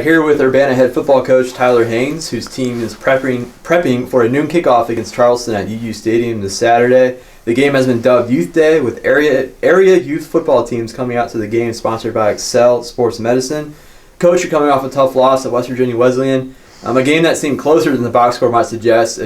Here with Urbana head football coach Tyler Haines, whose team is prepping for a noon kickoff against Charleston at UU Stadium this Saturday. The game has been dubbed Youth Day, with area youth football teams coming out to the game, sponsored by Excel Sports Medicine. Coach, you're coming off a tough loss at West Virginia Wesleyan, a game that seemed closer than the box score might suggest,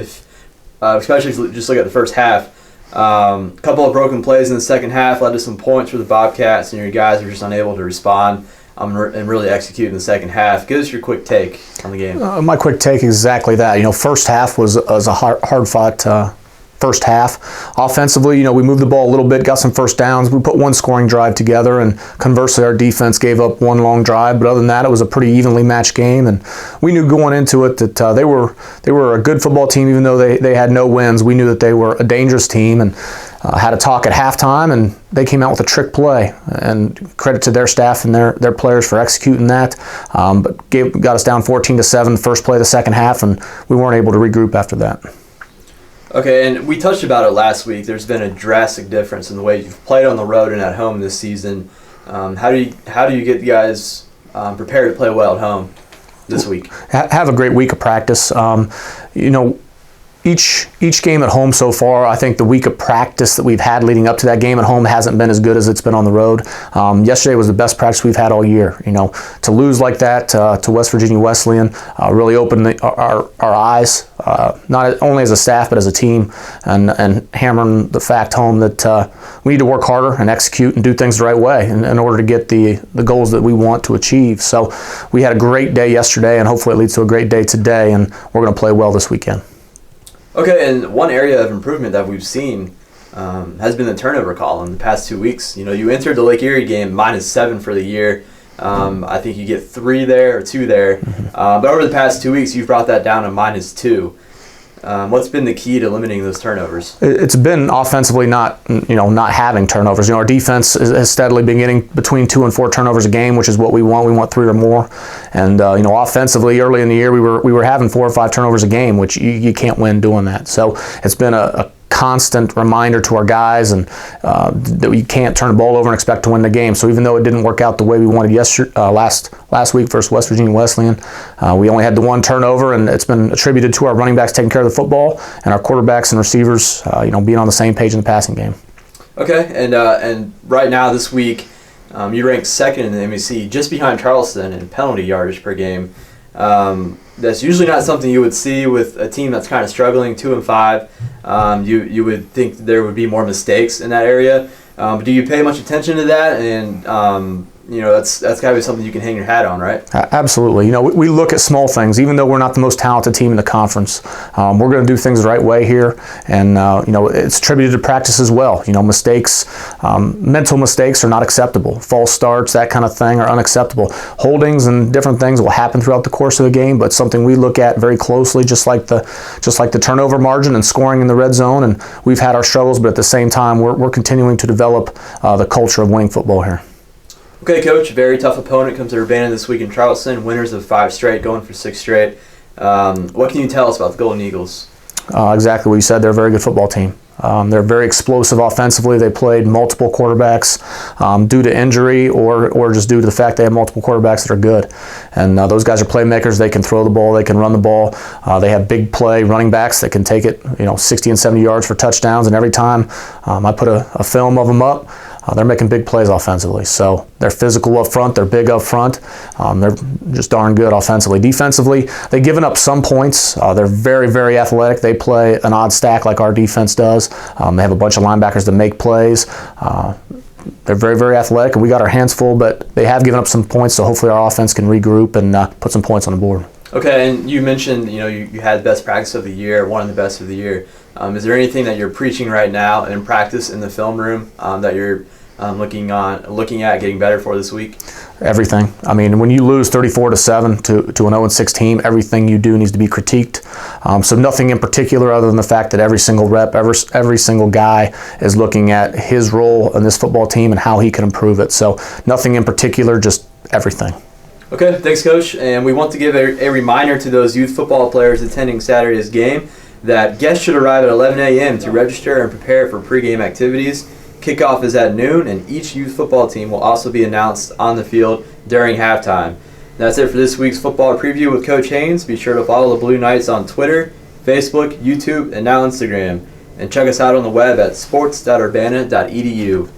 especially if you just look at the first half. A couple of broken plays in the second half led to some points for the Bobcats, and your guys were just unable to respond and really execute in the second half. Give us your quick take on the game. My quick take is exactly that. First half was a hard-fought first half. Offensively, we moved the ball a little bit, got some first downs. We put one scoring drive together, and conversely, our defense gave up one long drive. But other than that, it was a pretty evenly matched game, and we knew going into it that they were a good football team, even though they had no wins. We knew that they were a dangerous team, and had a talk at halftime, and they came out with a trick play. And credit to their staff and their players for executing that. But got us down 14-7 first play of the second half, and we weren't able to regroup after that. Okay, and we touched about it last week. There's been a drastic difference in the way you've played on the road and at home this season. How do you get the guys prepared to play well at home this week? Have a great week of practice. Each game at home so far, I think the week of practice that we've had leading up to that game at home hasn't been as good as it's been on the road. Yesterday was the best practice we've had all year. To lose like that to West Virginia Wesleyan really opened our eyes, not only as a staff but as a team, and hammering the fact home that we need to work harder and execute and do things the right way in order to get the goals that we want to achieve. So we had a great day yesterday, and hopefully it leads to a great day today, and we're going to play well this weekend. Okay, and one area of improvement that we've seen has been the turnover column the past 2 weeks. You entered the Lake Erie game -7 for the year. I think you get 3 there or 2 there. But over the past 2 weeks, you've brought that down to -2. What's been the key to limiting those turnovers? It's been offensively not having turnovers. Our defense has steadily been getting between 2 and 4 turnovers a game, which is what we want. We want 3 or more. And offensively, early in the year, we were having 4 or 5 turnovers a game, which you can't win doing that. So it's been a constant reminder to our guys and that we can't turn the ball over and expect to win the game. So even though it didn't work out the way we wanted last week versus West Virginia Wesleyan, we only had the 1 turnover, and it's been attributed to our running backs taking care of the football and our quarterbacks and receivers being on the same page in the passing game. Okay, and right now this week, you rank 2nd in the MEC, just behind Charleston in penalty yardage per game. That's usually not something you would see with a team that's kind of struggling, 2-5. You would think there would be more mistakes in that area. But do you pay much attention to that? And that's got to be something you can hang your hat on, right? Absolutely. We look at small things, even though we're not the most talented team in the conference. We're going to do things the right way here, and it's attributed to practice as well. Mistakes, mental mistakes are not acceptable. False starts, that kind of thing, are unacceptable. Holdings and different things will happen throughout the course of a game, but something we look at very closely, just like the turnover margin and scoring in the red zone. And we've had our struggles, but at the same time, we're continuing to develop the culture of winning football here. Okay, Coach, very tough opponent comes to Urbana this week in Charleston. Winners of 5 straight, going for 6 straight. What can you tell us about the Golden Eagles? Exactly what you said. They're a very good football team. They're very explosive offensively. They played multiple quarterbacks due to injury or just due to the fact they have multiple quarterbacks that are good. And those guys are playmakers. They can throw the ball. They can run the ball. They have big play running backs that can take it 60 and 70 yards for touchdowns. And every time I put a film of them up, they're making big plays offensively. So they're physical up front. They're big up front. They're just darn good offensively. Defensively, they've given up some points. They're very, very athletic. They play an odd stack like our defense does. They have a bunch of linebackers that make plays. They're very, very athletic, and we got our hands full, but they have given up some points, so hopefully our offense can regroup and put some points on the board. Okay, and you mentioned you had best practice of the year, one of the best of the year. Is there anything that you're preaching right now in practice in the film room that you're looking at getting better for this week? Everything. I mean, when you lose 34-7 to an 0-6 team, everything you do needs to be critiqued. So nothing in particular other than the fact that every single rep, every single guy is looking at his role in this football team and how he can improve it. So nothing in particular, just everything. Okay, thanks, Coach. And we want to give a reminder to those youth football players attending Saturday's game that guests should arrive at 11 a.m. to register and prepare for pregame activities. Kickoff is at noon, and each youth football team will also be announced on the field during halftime. That's it for this week's football preview with Coach Haines. Be sure to follow the Blue Knights on Twitter, Facebook, YouTube, and now Instagram. And check us out on the web at sports.urbana.edu.